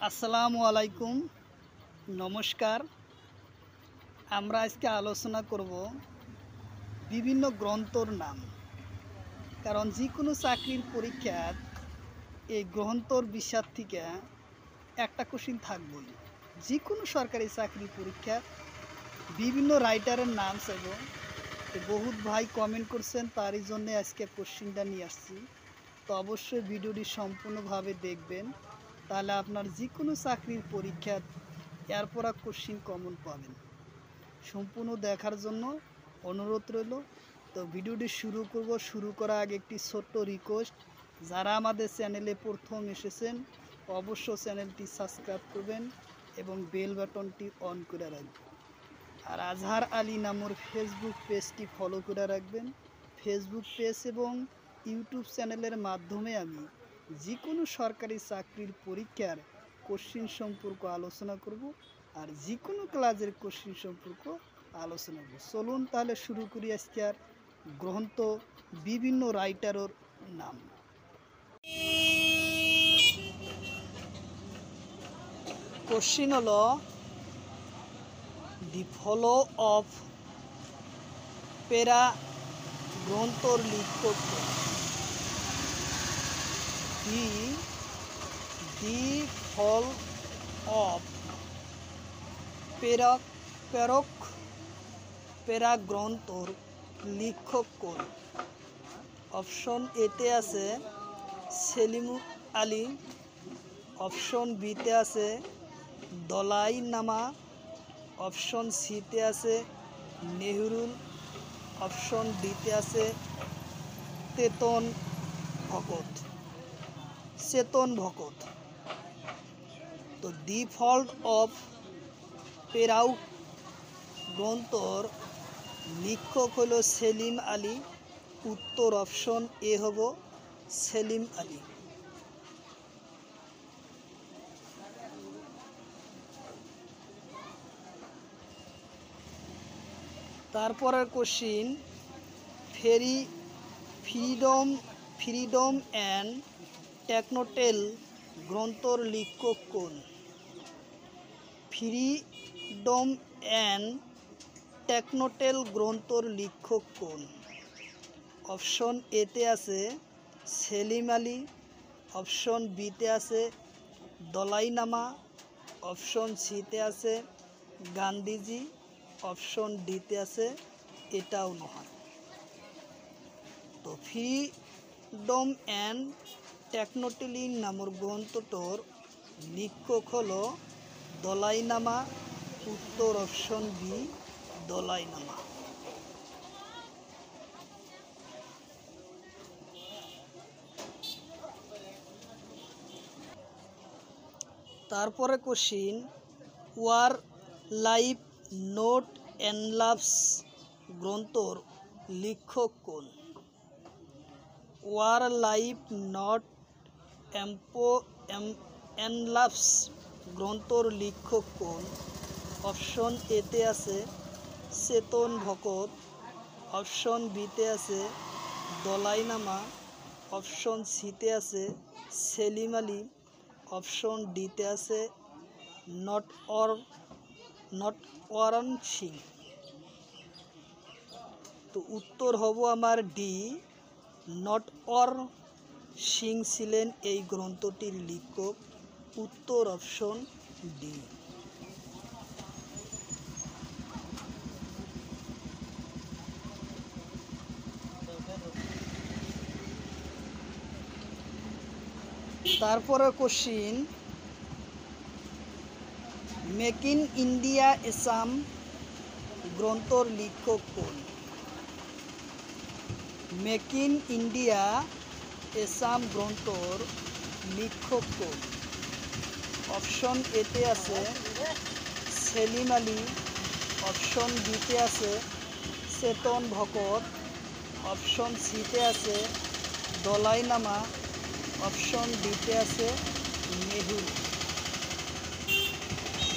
আসসালামু আলাইকুম, নমস্কার। আমরা আজকে আলোচনা করব বিভিন্ন গ্রন্থর নাম। কারণ যে কোনো চাকরির পরীক্ষার এই গ্রন্থর বিষয় থেকে একটা কোশ্চিন থাকবই। যে কোনো সরকারি চাকরি পরীক্ষার বিভিন্ন রাইটারের নাম চাইব। বহুত ভাই কমেন্ট করছেন, তারই জন্য আজকে কোশ্চিনটা নিয়ে আসছি। তো অবশ্যই ভিডিওটি সম্পূর্ণভাবে দেখবেন, তাহলে আপনার যে কোনো চাকরির পরীক্ষা এরপর কোশ্চিন কমন পাবেন। সম্পূর্ণ দেখার জন্য অনুরোধ রইল। তো ভিডিওটি শুরু করার আগে একটি ছোট্ট রিকোয়েস্ট, যারা আমাদের চ্যানেলে প্রথম এসেছেন অবশ্য চ্যানেলটি সাবস্ক্রাইব করবেন এবং বেল বাটনটি অন করে রাখবেন। আর আজহার আলী নামের ফেসবুক পেজটি ফলো করে রাখবেন। ফেসবুক পেজ এবং ইউটিউব চ্যানেলের মাধ্যমে আমি যে কোনো সরকারি চাকরির পরীক্ষার কোশ্চিন সম্পর্ক আলোচনা করব, আর যে কোনো ক্লাসের কোশ্চিন সম্পর্ক আলোচনা করব। চলুন তাহলে শুরু করি আজকের গ্রন্থ বিভিন্ন রাইটারের নাম। কোশ্চিন হলো, দি ফলো অফ পেরা গ্রন্থর লিখক দি ফল অফ পেরা গ্রন্থর লিখক কোন? অপশন এতে আছে সেলিম আলী, অপশন বিতে আছে দলাই নামা, অপশন সিতে আছে নেহরুল, অপশন ডিতে আছে চেতন ভকত। তো দি ফল্ট অফ পেরাউ গ্রন্থর লিখক হলো সেলিম আলী। উত্তর অপশন এ হব সেলিম আলী। তারপরের কোশ্চিন, ফ্রিডম অ্যান্ড টেকনোটেল গ্রন্থর লিখক কোন? ফ্রিডম অ্যান্ড টেকনোটেল গ্রন্থর লিখক কোন? অপশন এতে আছে সেলিম আলী, অপশন বিতে আছে দলাই নামা, অপশন সিতে আছে গান্ধীজি, অপশন ডিতে আছে এটাও নয়। তো ফ্রিডম অ্যান্ড টেকনোটেলিং নামের গ্রন্থটোর লিখক হলো দলাই নামা। উত্তর অপশন বি দলাই নামা। তারপরে কোশ্চিন, ওয়ার লাইফ নোট এনলাভস গ্রন্থর লিখক কোন? ওয়ার লাইফ নট এনলাভস গ্রন্থর লিখক কোন? অপশন এতে আছে চেতন ভকত, অপশন বিতে আছে দলাই নামা, অপশন সিতে আছে সেলিম আলী, অপশন ডিতে আছে নটওয়ারন সিং। তো উত্তর হব আমার ডি, নটওয়ারন সিং ছিলেন এই গ্রন্থটির লিখক। উত্তর অপশন ডি। তারপরে question, make in India Assam গ্রন্থর লিখক কোন? মেক ইন ইন্ডিয়া আসাম গ্রন্থর লিখক কোন? অপশন এতে আছে সেলিম আলী, অপশন বিতে আছে চেতন ভকত, অপশন সিতে আছে দলাই নামা, অপশন ডিতে আছে নেহরু।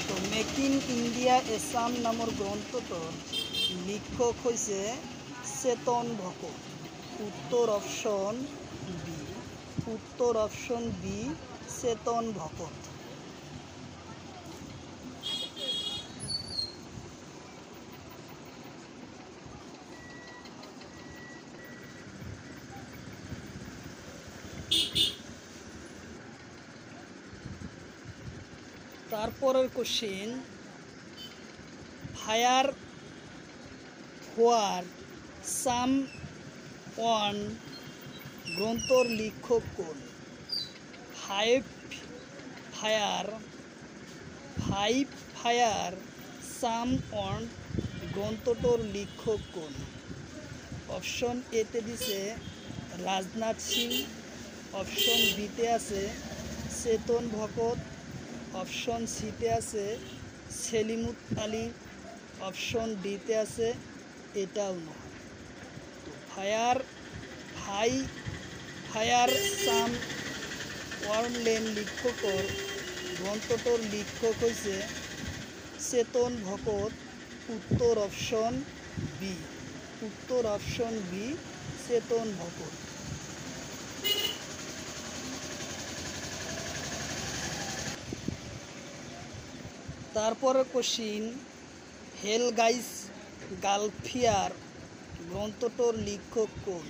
তো মেক ইন ইন্ডিয়া আসাম নামের গ্রন্থটোর লিখক হয়েছে চেতন ভকত। উত্তর অপশন বি চেতন ভকত। তারপরের কোশ্চেন, ফায়ার হোয়ার সাম ওয়ান গ্রন্থর লেখক কোন? ফাইভ ফায়ার সাম ওয়ান গ্রন্থটোর লেখক কোন? অপশন এতে দিছে রাজনাথ সিং, অপশন বিতে আছে চেতন ভগত, অপশন সিতে আছে সেলিমুত আলী, অপশন ডিতে আছে এটাও নয়। ফায়ার সাম ওয়ার্লেন লেখকর গ্রন্থটোর লেখক হয়েছে চেতন ভগত। উত্তর অপশন বি চেতন ভগত। তারপরে কোশ্চিন, হেলগাইস গালফিয়ার গ্রন্থটোর লেখক কোন?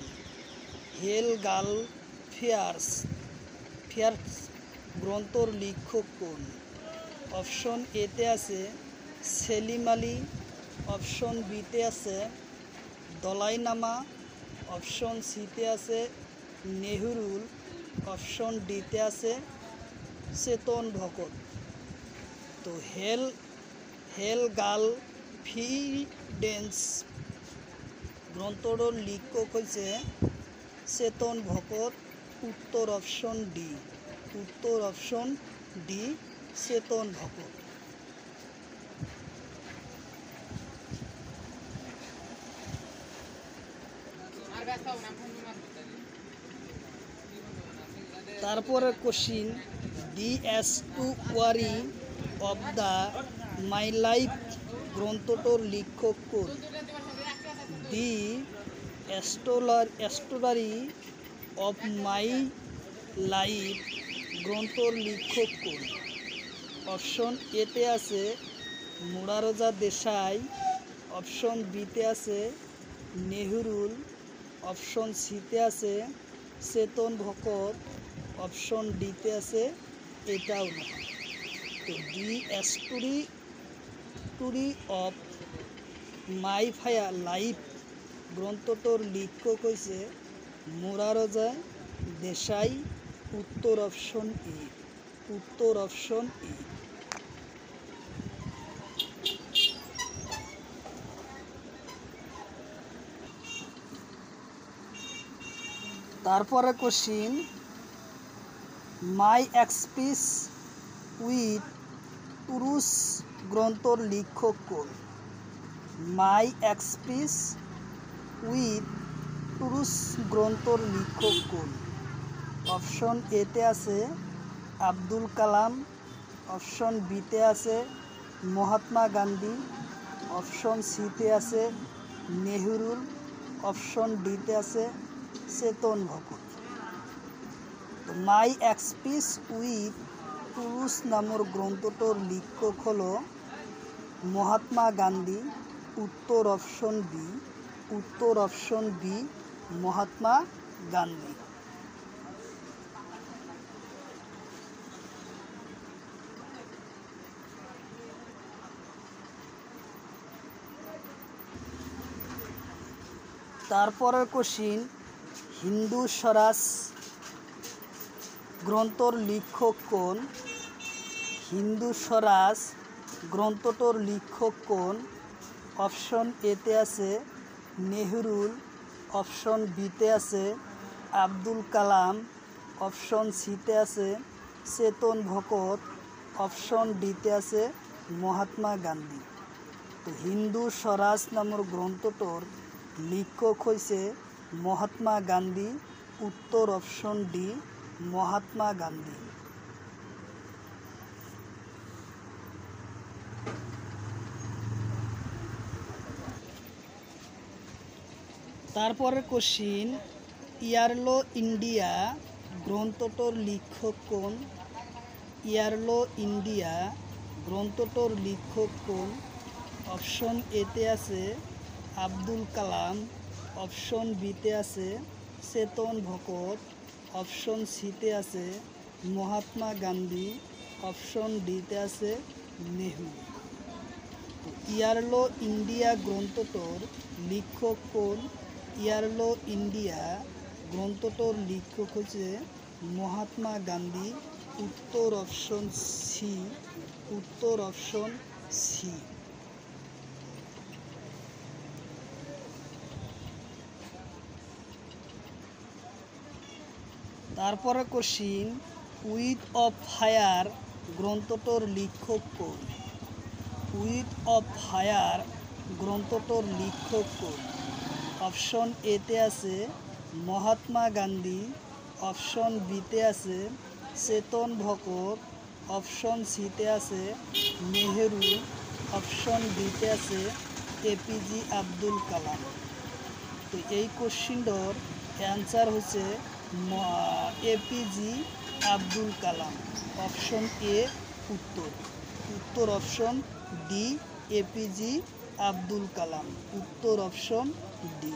হেলগালফিয়ার্স গ্রন্থর লেখক কোন? অপশন এতে আছে সেলিম আলী, অপশন বিতে আছে দলাইনামা, অপশন সিতে আছে নেহরুল, অপশন ডিতে আছে চেতন ভগত। তো হেলগালফিডেন্স গ্রন্থটোর লেখক হয়েছে চেতন ভগত। উত্তর অপশন ডি চেতন ভগত। তারপরে question, the story of the my life গ্রন্থটোর লেখক কোন? দি এস্টুয়ারি অব মাই লাইফ গ্রন্থর লেখক কোন? অপশন এতে আছে মোরারজা দেশাই, অপশন বিতে আছে নেহরুল, অপশন সিতে আছে চেতন ভগত, অপশন ডিতে আছে এটাও না। তো the story of my life গ্রন্থটোর লেখক হয়েছে মোরারজা দেশাই। উত্তর অপশন ই। তারপরে question, my experiments with truths গ্রন্থর লেখক কোন? মাই এক্সপ্রেস উইথ টুরুস গ্রন্থর লেখক কোন? অপশন এতে আছে আব্দুল কালাম, অপশন বিতে আছে মহাত্মা গান্ধী, অপশন সিতে আছে নেহরুল, অপশন ডিতে আছে চেতন ভগত। মাই এক্সপ্রেস উইথ টুরুস নামক গ্রন্থটোর লেখক হল মহাত্মা গান্ধী। উত্তর অপশন বি মহাত্মা গান্ধী। তারপরের কোশ্চিন, হিন্দু স্বরাজ গ্রন্থর লেখক কোন? হিন্দু স্বরাজ গ্রন্থটোর লেখক কোন? অপশন এতে আছে নেহরুল, অপশন বিতে আছে আব্দুল কালাম, অপশন সিতে আছে চেতন ভগত, অপশন ডিতে আছে মহাত্মা গান্ধী। তো হিন্দু স্বরাজ নামের গ্রন্থটোর লেখক হয়েছে মহাত্মা গান্ধী। উত্তর অপশন ডি মহাত্মা গান্ধী। তারপরের কোশ্চিন, ইয়ারলো ইন্ডিয়া গ্রন্থটোর লেখক কোন? ইয়ারলো ইন্ডিয়া গ্রন্থটোর লেখক কোন? অপশন এতে আছে আব্দুল কালাম, অপশন বিতে আছে চেতন ভগত, অপশন সিতে আছে মহাত্মা গান্ধী, অপশন ডিতে আছে নেহরু। ইয়ার্লো ইন্ডিয়া গ্রন্থটোর লেখক কোন? ইয়ার্লো ইন্ডিয়া গ্রন্থটোর লেখক হচ্ছে মহাত্মা গান্ধী। উত্তর অপশন সি। উত্তর অপশন সি। তারপরে কোশ্চিন, উইথ অফ ফায়ার গ্রন্থটোর লেখক কোন? উইথ অফ ফায়ার গ্রন্থটোর লেখক কোন? অপশন এতে আছে মহাত্মা গান্ধী, অপশন বিতে আছে চেতন ভগত, অপশন সিতে আছে নেহেরু, অপশন ডিতে আছে এপিজে আব্দুল কালাম। তো এই কোশ্চিনটার অ্যান্সার হচ্ছে APJ Abdul Kalam. Option A উত্তর। উত্তর option D APJ Abdul Kalam. উত্তর অপশন ডি।